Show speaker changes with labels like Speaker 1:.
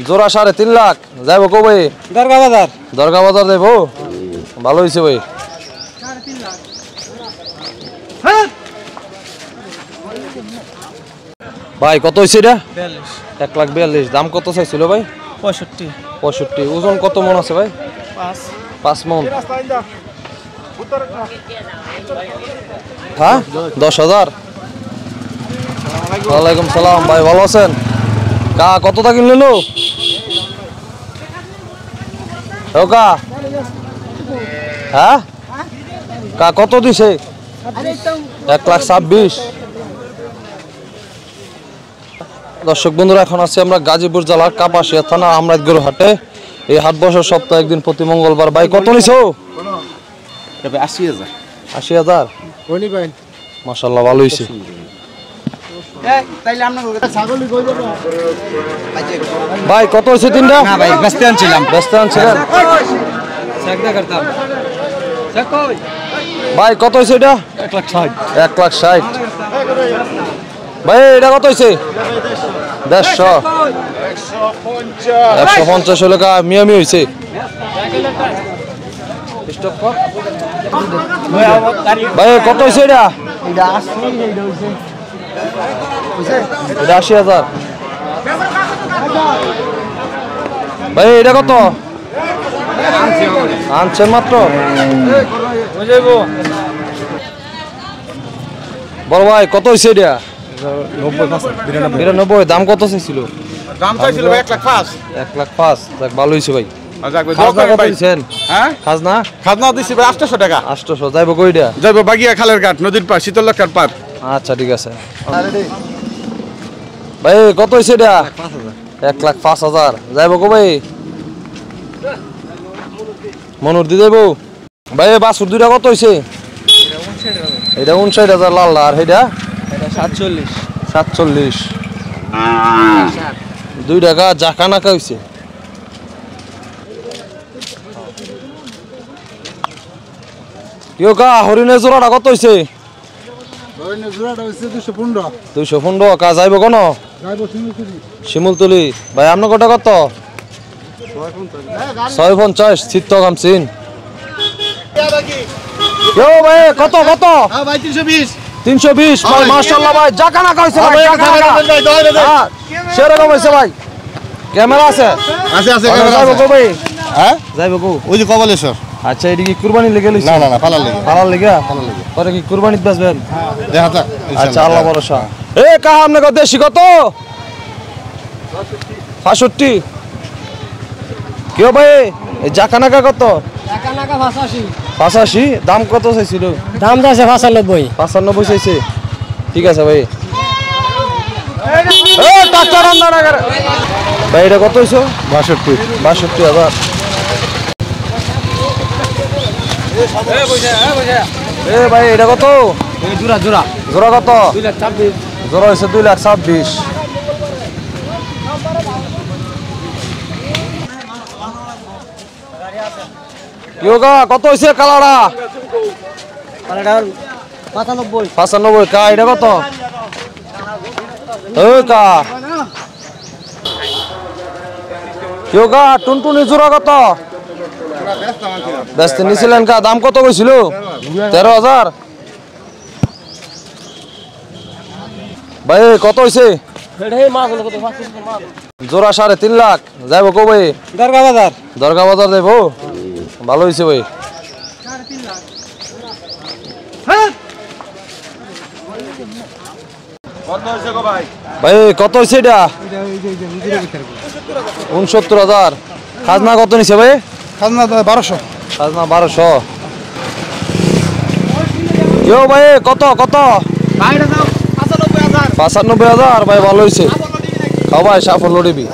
Speaker 1: জোড়া 3.5 লাখ যাইবো কো ভাই? দরগা বাজার যাইবো। ভালো হইছে ভাই।
Speaker 2: 3.5 লাখ।
Speaker 1: ভাই কত হইছে এটা?
Speaker 2: 42।
Speaker 1: 1,42,000 দাম কত চাইছিল ভাই?
Speaker 2: 65।
Speaker 1: 65 ওজন কত মন আছে ভাই? 5 মন। হ্যাঁ 10,000। ওয়ালাইকুম সালাম ভাই ভালো আছেন? কা কত টাকা কিনলো? ওকা হ্যাঁ কা কত দিছে? 1,26,000। দর্শক বন্ধুরা এখন আছি আমরা গাজীপুর জেলার কাপাসিয়া থানা আমরাতগড় হাটে। এই হাট বসে সপ্তাহে একদিন প্রতি মঙ্গলবার। ভাই কত নিছো?
Speaker 3: 80,000।
Speaker 1: 80,000
Speaker 3: কোনি কইন
Speaker 1: মাশাআল্লাহ ভালো হইছে।
Speaker 3: তাইলে আপনার ছাগলই কই দেব
Speaker 1: ভাই কত হইছে তিনটা?
Speaker 3: না ভাই ব্যস্ত আনছিলাম।
Speaker 1: ব্যস্ত আনছিলেন?
Speaker 3: চেকটা করতাম চেক কই
Speaker 1: ভাই কত হইছে এটা?
Speaker 3: 1,60,000।
Speaker 1: 1,60,000 ভাই এটা কত হইছে? 150 150 হলে কা মিয়ামি হইছে। ভাই কত হইছে এটা?
Speaker 3: এটা 80 এইটা হইছে
Speaker 1: এটা 80,000 ভাই এটা কত আনছেন মাত্র? বড় ভাই কত হইছে এটা? 92 দাম কত চাইছিল?
Speaker 3: দাম চাইছিল 1,05,000।
Speaker 1: 1,05,000 যাক ভালো হইছে ভাই।
Speaker 3: যাক ভাই
Speaker 1: খাজনা কত দিছেন?
Speaker 3: হ্যাঁ
Speaker 1: খাজনা
Speaker 3: খাজনা দিছি ভাই 800 টাকা।
Speaker 1: 800 যাইবো কইডা?
Speaker 3: যাইব বাগিয়া খালের ঘাট নদীর পার শীতলক্ষার পার।
Speaker 1: আচ্ছা ঠিক আছে ভাই কত হইছে এটা? 1,05,000 যাইবো কো ভাই? মনুর দি যাইবো ভাই। বাছুর দুইটা কত হইছে? এটা 59,000 লাল আর এটা 47 2 টাকা জাকা নাকা হইছে। কিও কা হরিণের জোড়াটা কত হইছে?
Speaker 3: হরিণের জোড়াটা হইছে 215।
Speaker 1: 215 কা যাইবো কোন?
Speaker 3: যাইব শিমুলতুলি।
Speaker 1: শিমুলতুলি ভাই আপনার কটা কত? 650 চিত্তগাম সিন। কেউ ভাই কত কত?
Speaker 3: হ্যাঁ ভাই 320।
Speaker 1: 320 ভাই মাশাআল্লাহ ভাই জাকা নাকা হইছে ভাই। সেরকম হইছে ভাই। ক্যামেরা আছে?
Speaker 3: আছে আছে
Speaker 1: যাইবো কো ভাই?
Speaker 3: হ্যাঁ
Speaker 1: যাইবো কো?
Speaker 3: ওই যে কবলেশ্বর।
Speaker 1: আচ্ছা এটি কি কুরবানি লেগে লইছে?
Speaker 3: না না না পালার লাগে।
Speaker 1: পালার লেগে? পরে কি কুরবানিত বেচবেন?
Speaker 3: দেখা যাক।
Speaker 1: আচ্ছা আল্লাহ ভরসা। এ কাহা আপনি কত দেশি কত? 65 কেউ ভাই এই জাকা নাকা কত?
Speaker 2: টাকা নাকা 85।
Speaker 1: 85 দাম কত চাইছিল?
Speaker 2: দাম যাচ্ছে 95।
Speaker 1: 95 চাইছে। ঠিক আছে ভাই। এ টাকা রান্না না করে ভাই এটা কত হইছো? 62,000 এ ভাই এটা কত?
Speaker 2: জোড়া জোড়া
Speaker 1: জোড়া কত?
Speaker 2: 2,26,000।
Speaker 1: জোড়া হইছে 2,26,000 ইয়োগা কত হইছে কালাড়া?
Speaker 2: কালাটা 95।
Speaker 1: 95 কা এটা কত? ও কা ইয়োগা টুনটুনি জোড়া কত? ব্যস্ত নিছিলেন কা দাম কত কইছিল? 13,000 ভাই কত হইছে?
Speaker 2: এটাই মাছ হলো কত? 5 মাছ।
Speaker 1: জোড়া 3.5 লাখ যাইবো কো ভাই?
Speaker 2: দরগা বাজার।
Speaker 1: দরগা বাজার যাইবো। ভালো হইছে ভাই।
Speaker 2: 3.5 লাখ।
Speaker 3: কত হইছে গো ভাই?
Speaker 1: ভাই কত হইছে এটা? 69,000 খাজনা কত নিছে ভাই?
Speaker 3: খাজনা 1200।
Speaker 1: খাজনা 1200 ইয়ো ভাই কত কত?
Speaker 3: ভাইরা দাও 95,000।
Speaker 1: 95,000 ভাই ভালো হইছে। খাও ভাই সাফল্য দিবি।